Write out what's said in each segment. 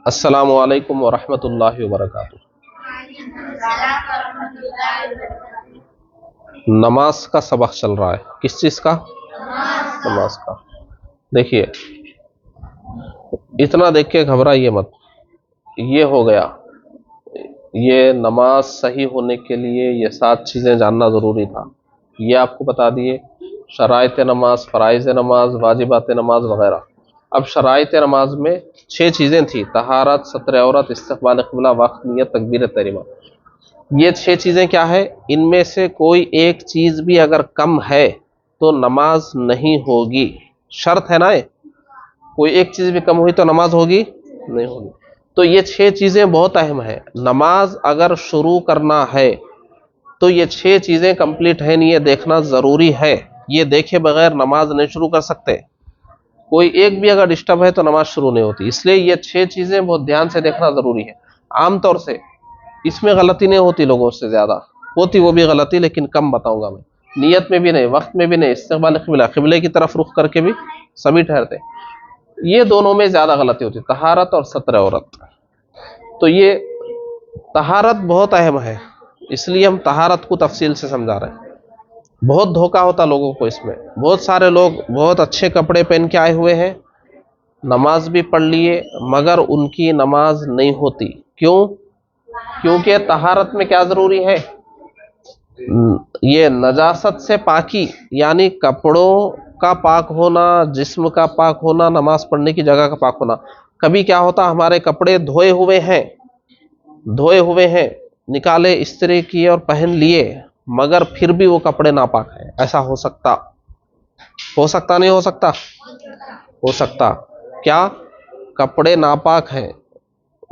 अस्सलामु अलैकुम वरहमतुल्लाहि वबरकातुहू। नमाज का सबक चल रहा है। किस चीज़ का? नमाज का। देखिए, इतना देख के घबराइए मत। ये हो गया, ये नमाज सही होने के लिए ये 7 चीज़ें जानना ज़रूरी था। ये आपको बता दिए, शराइत नमाज, फ़राइज़ नमाज, वाजिबात नमाज वगैरह। अब शराइत नमाज में 6 चीज़ें थी: तहारत, सत्र औरत, इस्तक़बाल क़िबला, वक्त, नियत, तकबीर तहरीमा। ये 6 चीज़ें क्या है? इनमें से कोई एक चीज़ भी अगर कम है तो नमाज नहीं होगी। शर्त है ना ये, कोई एक चीज़ भी कम हुई तो नमाज होगी नहीं होगी। तो ये 6 चीज़ें बहुत अहम है। नमाज अगर शुरू करना है तो ये 6 चीज़ें कंप्लीट है नहीं, ये देखना ज़रूरी है। ये देखे बगैर नमाज नहीं शुरू कर सकते। कोई एक भी अगर डिस्टर्ब है तो नमाज शुरू नहीं होती। इसलिए ये 6 चीज़ें बहुत ध्यान से देखना ज़रूरी है। आमतौर से इसमें गलती नहीं होती, लोगों से ज़्यादा होती वो भी गलती, लेकिन कम बताऊंगा मैं। नियत में भी नहीं, वक्त में भी नहीं, इस्तक़बाल क़िबला, क़िबले की तरफ रुख करके भी सभी ठहरते। ये दोनों में ज़्यादा गलती होती, तहारत और सत्र औरत। तो ये तहारत बहुत अहम है, इसलिए हम तहारत को तफसील से समझा रहे हैं। बहुत धोखा होता लोगों को इसमें। बहुत सारे लोग बहुत अच्छे कपड़े पहन के आए हुए हैं, नमाज भी पढ़ लिए, मगर उनकी नमाज नहीं होती। क्यों? क्योंकि तहारत में क्या ज़रूरी है? ये नजासत से पाकी, यानी कपड़ों का पाक होना, जिस्म का पाक होना, नमाज पढ़ने की जगह का पाक होना। कभी क्या होता, हमारे कपड़े धोए हुए हैं, निकाले, इस्त्री किए और पहन लिए, मगर फिर भी वो कपड़े नापाक हैं। ऐसा हो सकता नहीं हो सकता? हो सकता। क्या? कपड़े नापाक हैं,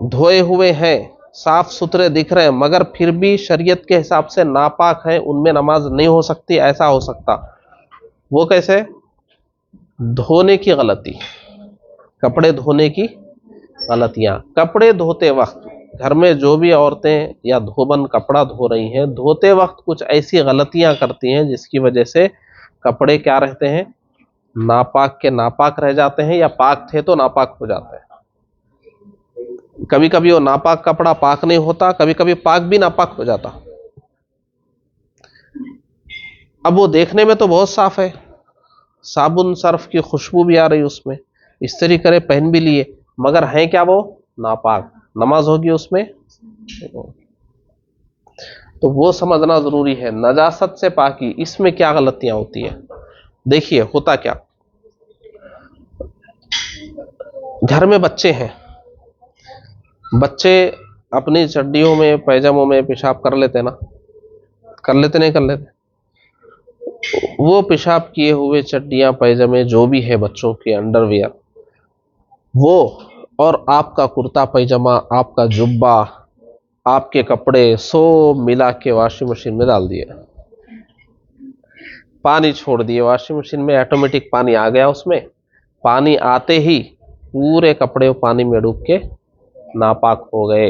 धोए हुए हैं, साफ सुथरे दिख रहे हैं, मगर फिर भी शरीयत के हिसाब से नापाक हैं, उनमें नमाज नहीं हो सकती। ऐसा हो सकता। वो कैसे? धोने की गलती, कपड़े धोने की गलतियां। कपड़े धोते वक्त घर में जो भी औरतें या धोबन कपड़ा धो रही हैं, धोते वक्त कुछ ऐसी गलतियां करती हैं जिसकी वजह से कपड़े क्या रहते हैं? नापाक के नापाक रह जाते हैं, या पाक थे तो नापाक हो जाते हैं। कभी कभी वो नापाक कपड़ा पाक नहीं होता, कभी कभी पाक भी नापाक हो जाता। अब वो देखने में तो बहुत साफ है, साबुन सर्फ की खुशबू भी आ रही उसमें, इस्त्री करे पहन भी लिए, मगर है क्या वो? नापाक। नमाज होगी उसमें? तो वो समझना जरूरी है। नजासत से पाकी, इसमें क्या गलतियां होती है? देखिए, होता क्या, घर में बच्चे हैं, बच्चे अपनी चड्डियों में, पैजामों में पेशाब कर लेते ना? कर लेते नहीं कर लेते? वो पेशाब किए हुए चड्डियां, पैजामे जो भी है बच्चों के, अंडरवियर, वो और आपका कुर्ता पैजामा, आपका जुब्बा, आपके कपड़े सब मिला के वॉशिंग मशीन में डाल दिए, पानी छोड़ दिए। वॉशिंग मशीन में ऑटोमेटिक पानी आ गया, उसमें पानी आते ही पूरे कपड़े पानी में डूब के नापाक हो गए।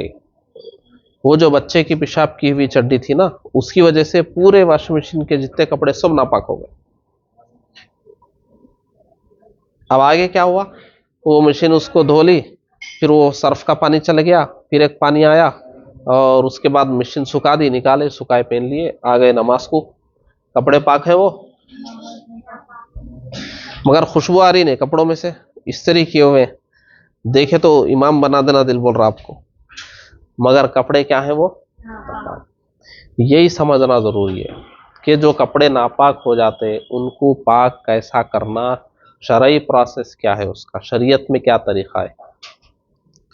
वो जो बच्चे की पेशाब की हुई चड्डी थी ना, उसकी वजह से पूरे वॉशिंग मशीन के जितने कपड़े सब नापाक हो गए। अब आगे क्या हुआ? वो मशीन उसको धो ली, फिर वो सर्फ का पानी चल गया, फिर एक पानी आया, और उसके बाद मशीन सुखा दी, निकाले, सुखाए, पहन लिए, आ गए नमाज को। कपड़े पाक है वो, मगर खुशबू आ रही नहीं कपड़ों में से, इस्त्री किए हुए। देखे तो इमाम बना देना दिल बोल रहा आपको, मगर कपड़े क्या है वो? यही समझना जरूरी है कि जो कपड़े नापाक हो जाते उनको पाक कैसा करना, शरई प्रोसेस क्या है उसका, शरीयत में क्या तरीका है।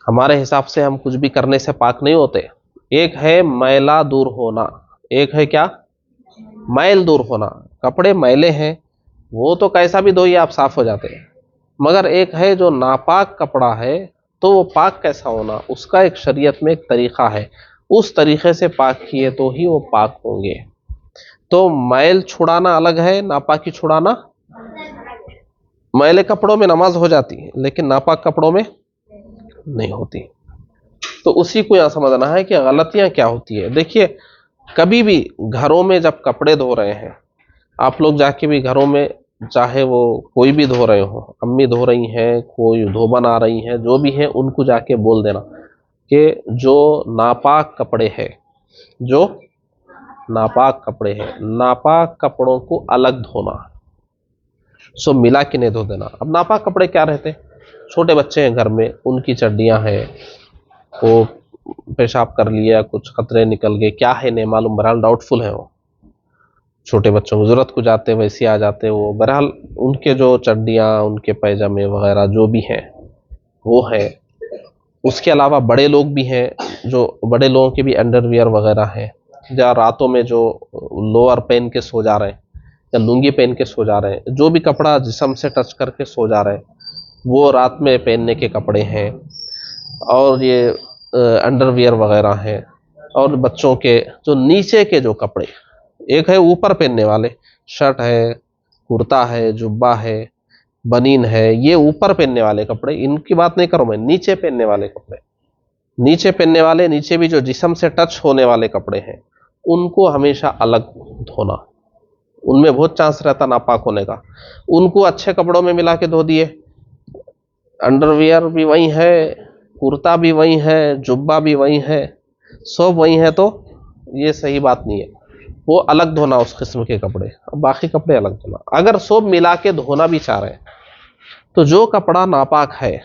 हमारे हिसाब से हम कुछ भी करने से पाक नहीं होते। एक है मैला दूर होना, एक है क्या? मैल दूर होना। कपड़े मैले हैं, वो तो कैसा भी धोइए आप साफ हो जाते हैं, मगर एक है जो नापाक कपड़ा है, तो वो पाक कैसा होना, उसका एक शरीयत में एक तरीका है। उस तरीके से पाक किए तो ही वो पाक होंगे। तो मैल छुड़ाना अलग है, नापाकी छुड़ाना। मैले कपड़ों में नमाज हो जाती है, लेकिन नापाक कपड़ों में नहीं होती। तो उसी को यहां समझना है कि गलतियां क्या होती है। देखिए, कभी भी घरों में जब कपड़े धो रहे हैं, आप लोग जाके भी घरों में चाहे वो कोई भी धो रहे हो, अम्मी धो रही हैं, कोई धोबन आ रही हैं, जो भी हैं, उनको जाके बोल देना कि जो नापाक कपड़े हैं, जो नापाक कपड़े हैं, नापाक कपड़ों को अलग धोना, सो मिला के नहीं धो देना। अब नापाक कपड़े क्या रहते हैं? छोटे बच्चे हैं घर में, उनकी चड्डियां हैं, वो पेशाब कर लिया, कुछ कतरे निकल गए, क्या है नहीं मालूम, बहरहाल डाउटफुल है वो। छोटे बच्चों की जरूरत को जाते हैं, वैसे आ जाते हैं वो, बहरहाल उनके जो चड्डियां, उनके पैजामे वगैरह जो भी हैं वो है। उसके अलावा बड़े लोग भी हैं, जो बड़े लोगों के भी अंडरवियर वगैरह हैं, या रातों में जो लोअर पहन के सो जा रहे हैं या लुंगी पहन के सो जा रहे हैं, जो भी कपड़ा जिस्म से टच करके सो जा रहे हैं, वो रात में पहनने के कपड़े हैं। और ये अंडरवियर वगैरह हैं। और बच्चों के जो नीचे के जो कपड़े, एक है ऊपर पहनने वाले, शर्ट है, कुर्ता है, जुब्बा है, बनीन है, ये ऊपर पहनने वाले कपड़े, इनकी बात नहीं करूं मैं, नीचे पहनने वाले कपड़े, नीचे पहनने वाले, नीचे भी जो जिस्म से टच होने वाले कपड़े हैं, उनको हमेशा अलग धोना। उनमें बहुत चांस रहता नापाक होने का। उनको अच्छे कपड़ों में मिला के धो दिए, अंडरवियर भी वही है, कुर्ता भी वही है, जुब्बा भी वही है, सब वही है, तो ये सही बात नहीं है। वो अलग धोना उस किस्म के कपड़े, बाकी कपड़े अलग धोना। अगर सब मिला के धोना भी चाह रहे हैं तो जो कपड़ा नापाक है,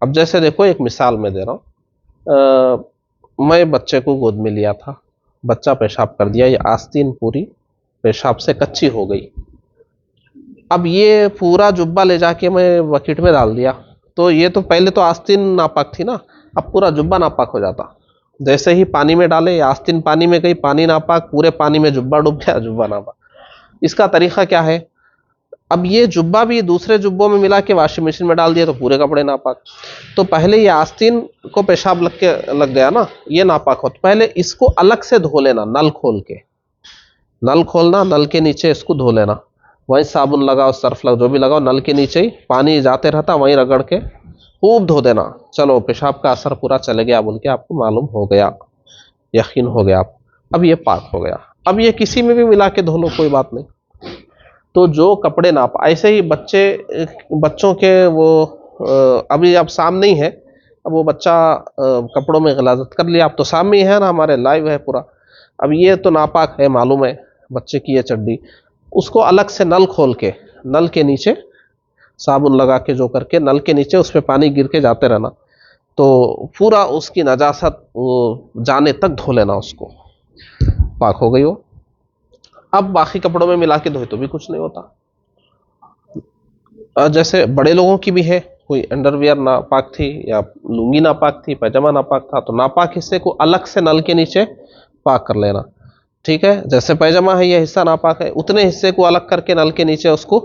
अब जैसे देखो एक मिसाल मैं दे रहा हूं, मैं बच्चे को गोद में लिया था, बच्चा पेशाब कर दिया, ये आस्तीन पूरी पेशाब से कच्ची हो गई। अब ये पूरा जुब्बा ले जाके मैं बकेट में डाल दिया, तो ये तो पहले तो आस्तीन नापाक थी ना, अब पूरा जुब्बा नापाक हो जाता। जैसे ही पानी में डाले, आस्तीन पानी में गई, पानी नापाक, पूरे पानी में जुब्बा डूब गया, जुब्बा नापाक। इसका तरीका क्या है? अब ये जुब्बा भी दूसरे जुब्बों में मिला के वॉशिंग मशीन में डाल दिया, तो पूरे कपड़े नापाक। तो पहले ये आस्तीन को पेशाब लग गया ना, ये नापाक हो, तो पहले इसको अलग से धो लेना, नल खोल के, नल खोलना, नल के नीचे इसको धो लेना, वहीं साबुन लगाओ, सर्फ लगाओ, जो भी लगाओ, नल के नीचे ही पानी जाते रहता, वहीं रगड़ के खूब धो देना। चलो पेशाब का असर पूरा चले गया बोल के आपको मालूम हो गया, यकीन हो गया आप, अब ये पाक हो गया। अब ये किसी में भी मिला के धो लो, कोई बात नहीं। तो जो कपड़े नाप, ऐसे ही बच्चों के वो अभी अब सामने ही है, अब वो बच्चा कपड़ों में गलाजत कर लिया, अब तो सामने ही है ना, हमारे लाइव है पूरा। अब ये तो नापाक है, मालूम है बच्चे की ये चड्डी, उसको अलग से नल खोल के, नल के नीचे साबुन लगा के, जो करके नल के नीचे उस पर पानी गिर के जाते रहना, तो पूरा उसकी नजासत वो जाने तक धो लेना उसको, पाक हो गई वो। अब बाकी कपड़ों में मिला के धोए तो भी कुछ नहीं होता। जैसे बड़े लोगों की भी है, कोई अंडरवियर नापाक थी या लुंगी नापाक थी, पैजामा नापाक था, तो नापाक हिस्से को अलग से नल के नीचे पाक कर लेना, ठीक है। जैसे पैजामा है, ये हिस्सा नापाक है, उतने हिस्से को अलग करके नल के नीचे उसको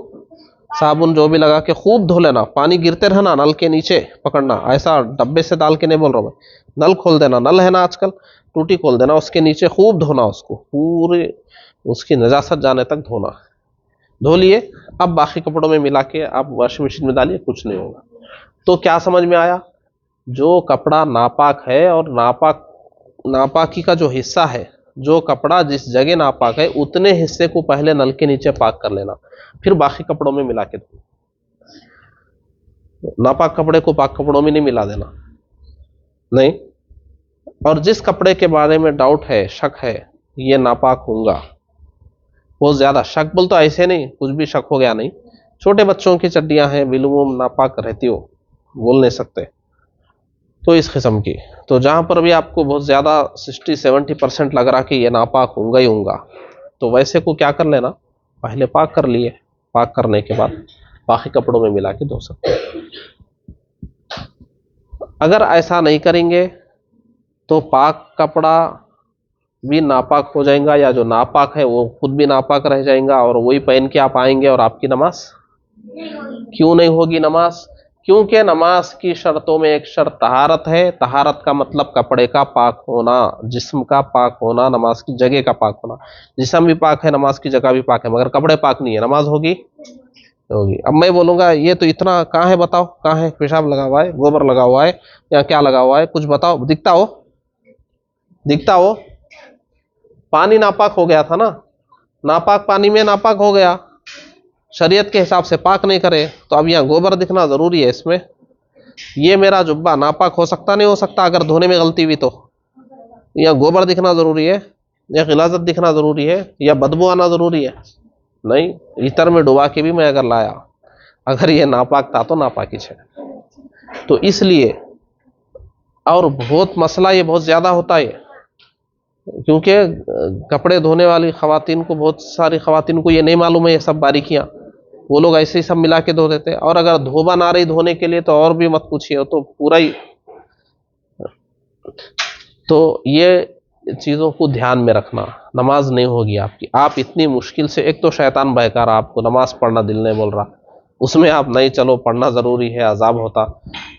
साबुन जो भी लगा के खूब धो लेना, पानी गिरते रहना, नल के नीचे पकड़ना, ऐसा डब्बे से डाल के नहीं बोल रहा हूं मैं, नल खोल देना, नल है ना आजकल, टूटी खोल देना, उसके नीचे खूब धोना उसको, पूरे उसकी नजासत जाने तक धोना। धो लिए, अब बाकी कपड़ों में मिला के आप वॉशिंग मशीन में डालिए, कुछ नहीं होगा। तो क्या समझ में आया? जो कपड़ा नापाक है, और नापाकी का जो हिस्सा है, जो कपड़ा जिस जगह नापाक है, उतने हिस्से को पहले नल के नीचे पाक कर लेना, फिर बाकी कपड़ों में मिला के धो। नापाक कपड़े को पाक कपड़ों में नहीं मिला देना, नहीं। और जिस कपड़े के बारे में डाउट है, शक है, ये नापाक होगा, बहुत ज्यादा शक, बोल तो ऐसे नहीं कुछ भी शक हो गया नहीं, छोटे बच्चों की चड्डियां हैं, बिल्कुल नापाक रहती हो, बोल नहीं सकते, तो इस किस्म की। तो जहां पर भी आपको बहुत ज्यादा 60-70% लग रहा कि ये नापाक होगा ही होगा, तो वैसे को क्या कर लेना, पहले पाक कर लिए, पाक करने के बाद बाकी कपड़ों में मिला के धो सकते हैं। अगर ऐसा नहीं करेंगे तो पाक कपड़ा भी नापाक हो जाएगा, या जो नापाक है वो खुद भी नापाक रह जाएगा, और वही पहन के आप आएंगे, और आपकी नमाज क्यों नहीं होगी नमाज? क्योंकि नमाज की शर्तों में एक शर्त तहारत है। तहारत का मतलब कपड़े का पाक होना, जिस्म का पाक होना, नमाज की जगह का पाक होना। जिस्म भी पाक है, नमाज की जगह भी पाक है, मगर कपड़े पाक नहीं है, नमाज होगी? होगी। अब मैं बोलूंगा ये तो इतना कहाँ है, बताओ कहाँ है, पेशाब लगा हुआ है, गोबर लगा हुआ है, या क्या लगा हुआ है, कुछ बताओ, दिखता हो, दिखता हो? पानी नापाक हो गया था ना, नापाक पानी में नापाक हो गया, शरीयत के हिसाब से पाक नहीं करे, तो अब यहाँ गोबर दिखना ज़रूरी है इसमें। ये मेरा जुब्बा नापाक हो सकता नहीं हो सकता अगर धोने में गलती हुई तो? या गोबर दिखना ज़रूरी है, या गिलाजत दिखना ज़रूरी है, या बदबू आना ज़रूरी है? नहीं, इतर में डुबा के भी मैं अगर लाया, अगर ये नापाक था तो नापाकी है। तो इसलिए, और बहुत मसला ये बहुत ज़्यादा होता है, क्योंकि कपड़े धोने वाली ख़वातीन को, बहुत सारी ख़वातीन को ये नहीं मालूम है ये सब बारीकियाँ, वो लोग ऐसे ही सब मिला के धो देते हैं। और अगर धोबा ना रही धोने के लिए तो और भी मत पूछिए, तो पूरा ही। तो ये चीज़ों को ध्यान में रखना, नमाज नहीं होगी आपकी। आप इतनी मुश्किल से, एक तो शैतान बहका रहा आपको, नमाज पढ़ना दिल नहीं बोल रहा, उसमें आप नहीं, चलो पढ़ना ज़रूरी है, अजाब होता,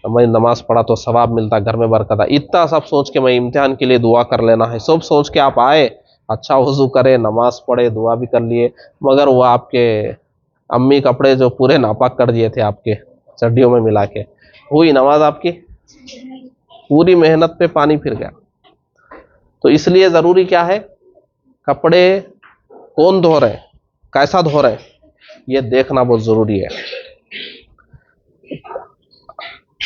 मैं नमाज पढ़ा तो सवाब मिलता, घर में बरकत, इतना सब सोच के मैं इम्तिहान के लिए दुआ कर लेना है, सब सोच के आप आए, अच्छा वज़ू करे, नमाज पढ़े, दुआ भी कर लिए, मगर वो आपके अम्मी कपड़े जो पूरे नापाक कर दिए थे आपके चड्डियों में मिला के, हुई नमाज आपकी? पूरी मेहनत पे पानी फिर गया। तो इसलिए ज़रूरी क्या है, कपड़े कौन धो रहे, कैसा धो रहे, ये देखना बहुत ज़रूरी है।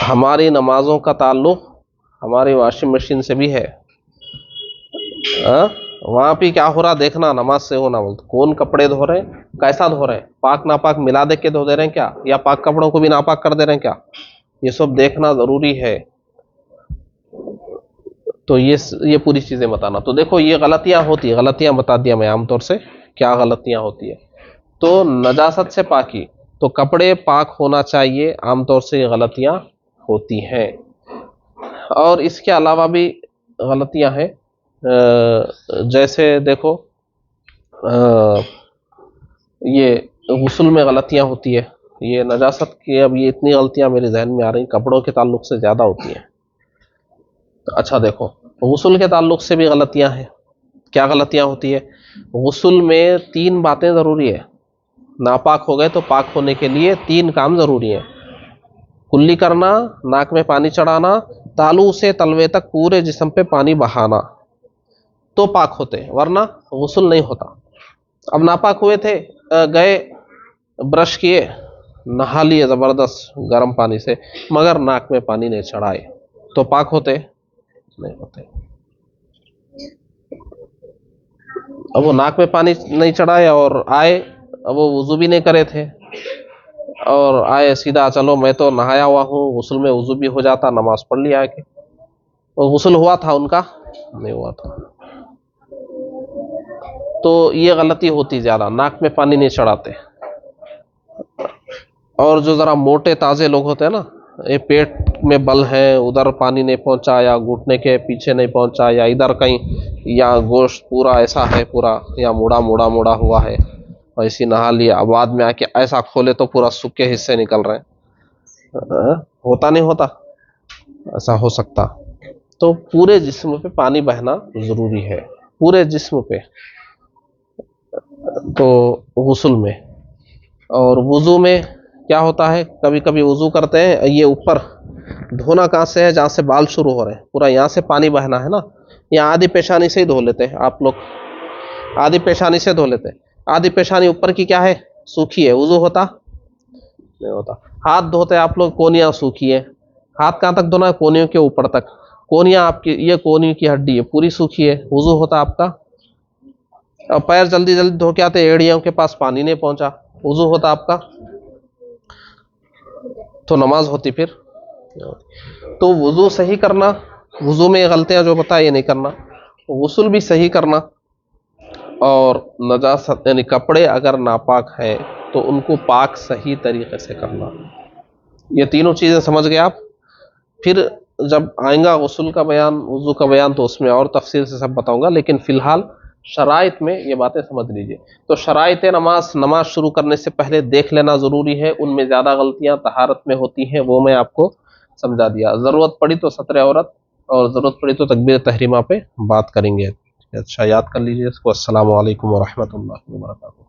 हमारी नमाजों का ताल्लुक़ हमारी वॉशिंग मशीन से भी है। वहाँ पे क्या हो रहा देखना, नमाज से होना बोलते। कौन कपड़े धो रहे हैं, कैसा धो रहे हैं, पाक नापाक मिला दे के धो दे रहे हैं क्या, या पाक कपड़ों को भी नापाक कर दे रहे हैं क्या, ये सब देखना ज़रूरी है। तो ये पूरी चीज़ें बताना। तो देखो ये गलतियाँ होती है, गलतियाँ बता दिया मैं आमतौर से क्या गलतियाँ होती है। तो नजासत से पाकी, तो कपड़े पाक होना चाहिए, आमतौर से ये गलतियाँ होती हैं। और इसके अलावा भी गलतियाँ हैं, जैसे देखो ये गुस्ल में गलतियाँ होती है, ये नजासत की, अब ये इतनी गलतियाँ मेरे जहन में आ रही, कपड़ों के ताल्लुक से ज़्यादा होती हैं। अच्छा देखो, गुस्ल के ताल्लुक से भी गलतियां हैं। क्या गलतियां होती है? गुस्ल में 3 बातें ज़रूरी है। नापाक हो गए तो पाक होने के लिए 3 काम ज़रूरी है। कुल्ली करना, नाक में पानी चढ़ाना, तालू से तलवे तक पूरे जिस्म पे पानी बहाना, तो पाक होते, वरना गुस्ल नहीं होता। अब नापाक हुए थे, गए ब्रश किए, नहा लिए ज़बरदस्त गर्म पानी से, मगर नाक में पानी नहीं चढ़ाए, तो पाक होते नहीं होते। अब वो नाक में पानी नहीं चढ़ाया और आए, अब वो वुज़ू भी नहीं करे थे और आए सीधा, चलो मैं तो नहाया हुआ हूँ, गुस्ल में वुज़ू भी हो जाता, नमाज पढ़ लिया आके। और गुस्ल हुआ था उनका? नहीं हुआ था। तो ये गलती होती ज़्यादा, नाक में पानी नहीं चढ़ाते। और जो ज़रा मोटे ताज़े लोग होते हैं ना, ये पेट में बल है, उधर पानी नहीं पहुंचा, या घुटने के पीछे नहीं पहुंचा, या इधर कहीं, या गोश्त पूरा ऐसा है पूरा, या मुड़ा मुड़ा मुड़ा हुआ है, ऐसी नहा लिया, बाद में आके ऐसा खोले तो पूरा सूखे हिस्से निकल रहे हैं। होता नहीं होता, ऐसा हो सकता। तो पूरे जिस्म पे पानी बहना ज़रूरी है, पूरे जिस्म पे, तो गुस्ल में। और वुज़ू में क्या होता है, कभी कभी वुज़ू करते हैं, ये ऊपर धोना कहाँ से है, जहाँ से बाल शुरू हो रहे हैं, पूरा यहाँ से पानी बहना है ना, यहाँ आधी पेशानी से ही धो लेते हैं आप लोग, आधी पेशानी से धो लेते हैं। आधी पेशानी ऊपर की क्या है, सूखी है, वुज़ू होता नहीं होता। हाथ धोते आप लोग, कोनियाँ सूखी है, हाथ कहाँ तक धोना है, कोनियों के ऊपर तक। कोनियाँ आपकी, ये कोनियों की हड्डी है, पूरी सूखी है, वुज़ू होता आपका। और पैर जल्दी जल्दी धो के आते, एड़ियों के पास पानी नहीं पहुंचा, वुज़ू होता आपका, तो नमाज होती फिर। तो वुज़ू सही करना, वुज़ू में गलतियां जो बताया ये नहीं करना, गुस्ल भी सही करना, और नजासत यानी कपड़े अगर नापाक है तो उनको पाक सही तरीके से करना। ये तीनों चीज़ें समझ गए आप। फिर जब आएगा गुस्ल का बयान, वुज़ू का बयान, तो उसमें और तफसील से सब बताऊंगा, लेकिन फ़िलहाल शराइत में ये बातें समझ लीजिए। तो शराइत नमाज शुरू करने से पहले देख लेना ज़रूरी है, उनमें ज़्यादा गलतियाँ तहारत में होती हैं, वो मैं आपको समझा दिया। ज़रूरत पड़ी तो सत्र औरत, और ज़रूरत पड़ी तो तकबीर तहरीमा पे बात करेंगे। अच्छा याद कर लीजिए इसको। अस्सलामु अलैकुम व रहमतुल्लाहि व बरकातुहू।